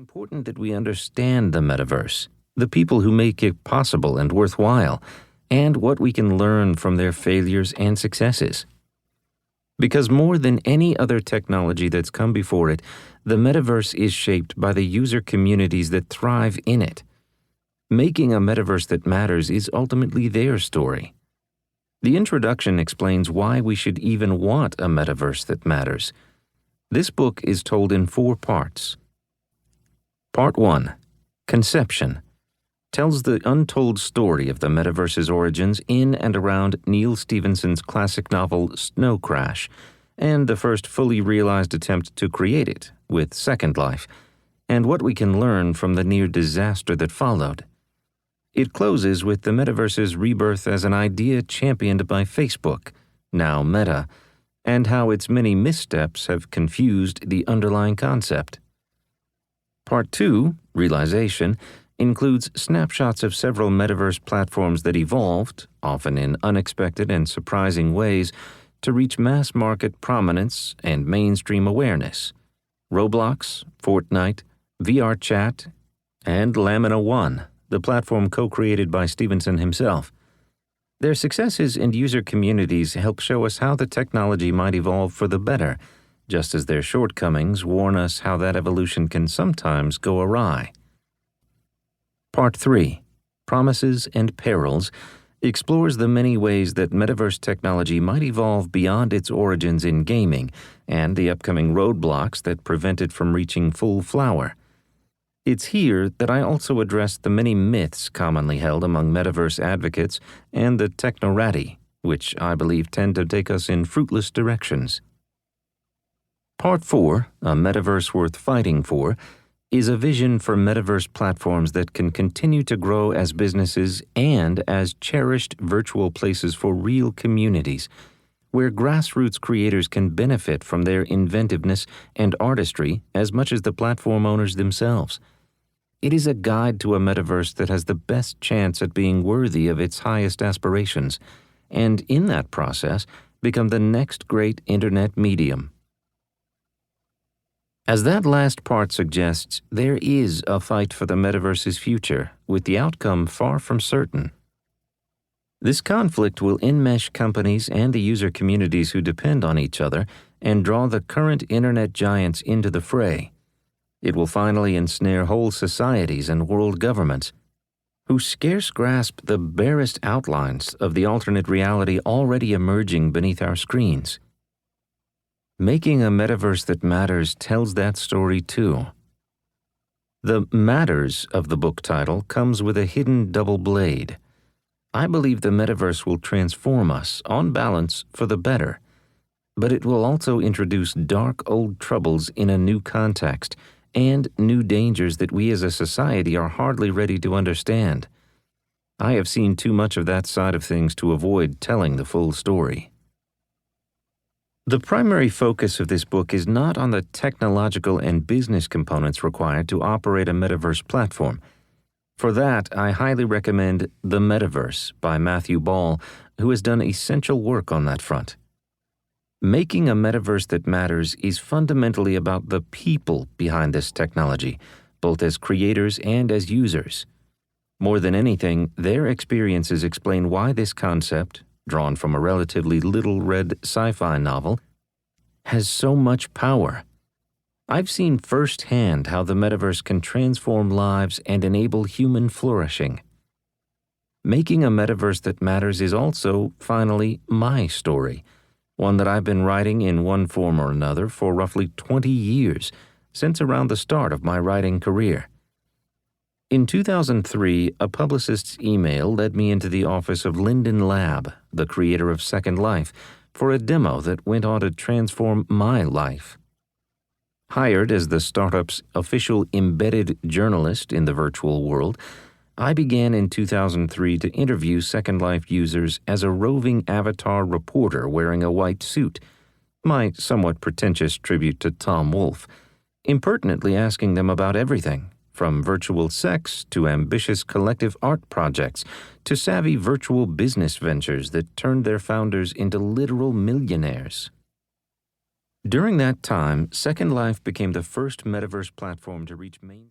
important that we understand the metaverse, the people who make it possible and worthwhile, and what we can learn from their failures and successes. Because more than any other technology that's come before it, the metaverse is shaped by the user communities that thrive in it. Making a metaverse that matters is ultimately their story. The introduction explains why we should even want a metaverse that matters. This book is told in 4 parts. Part 1, Conception, tells the untold story of the metaverse's origins in and around Neal Stephenson's classic novel Snow Crash, and the first fully realized attempt to create it, with Second Life, and what we can learn from the near disaster that followed. It closes with the metaverse's rebirth as an idea championed by Facebook, now Meta, and how its many missteps have confused the underlying concept. Part 2, Realization, includes snapshots of several metaverse platforms that evolved, often in unexpected and surprising ways, to reach mass-market prominence and mainstream awareness. Roblox, Fortnite, VRChat, and Lamina One, the platform co-created by Stephenson himself. Their successes and user communities help show us how the technology might evolve for the better, just as their shortcomings warn us how that evolution can sometimes go awry. Part 3, Promises and Perils, explores the many ways that metaverse technology might evolve beyond its origins in gaming and the upcoming roadblocks that prevent it from reaching full flower. It's here that I also address the many myths commonly held among metaverse advocates and the technorati, which I believe tend to take us in fruitless directions. Part 4, A Metaverse Worth Fighting For, is a vision for metaverse platforms that can continue to grow as businesses and as cherished virtual places for real communities, where grassroots creators can benefit from their inventiveness and artistry as much as the platform owners themselves. It is a guide to a metaverse that has the best chance at being worthy of its highest aspirations, and in that process, become the next great internet medium. As that last part suggests, there is a fight for the metaverse's future, with the outcome far from certain. This conflict will enmesh companies and the user communities who depend on each other and draw the current internet giants into the fray. It will finally ensnare whole societies and world governments, who scarce grasp the barest outlines of the alternate reality already emerging beneath our screens. Making a Metaverse That Matters tells that story too. The matters of the book title comes with a hidden double blade. I believe the metaverse will transform us, on balance, for the better, but it will also introduce dark old troubles in a new context and new dangers that we as a society are hardly ready to understand. I have seen too much of that side of things to avoid telling the full story. The primary focus of this book is not on the technological and business components required to operate a metaverse platform. For that, I highly recommend The Metaverse by Matthew Ball, who has done essential work on that front. Making a metaverse that matters is fundamentally about the people behind this technology, both as creators and as users. More than anything, their experiences explain why this concept, drawn from a relatively little-read sci-fi novel, has so much power. I've seen firsthand how the metaverse can transform lives and enable human flourishing. Making a metaverse that matters is also, finally, my story, one that I've been writing in one form or another for roughly 20 years, since around the start of my writing career. In 2003, a publicist's email led me into the office of Linden Lab, the creator of Second Life, for a demo that went on to transform my life. Hired as the startup's official embedded journalist in the virtual world, I began in 2003 to interview Second Life users as a roving avatar reporter wearing a white suit, my somewhat pretentious tribute to Tom Wolfe, impertinently asking them about everything, from virtual sex to ambitious collective art projects to savvy virtual business ventures that turned their founders into literal millionaires. During that time, Second Life became the first metaverse platform to reach main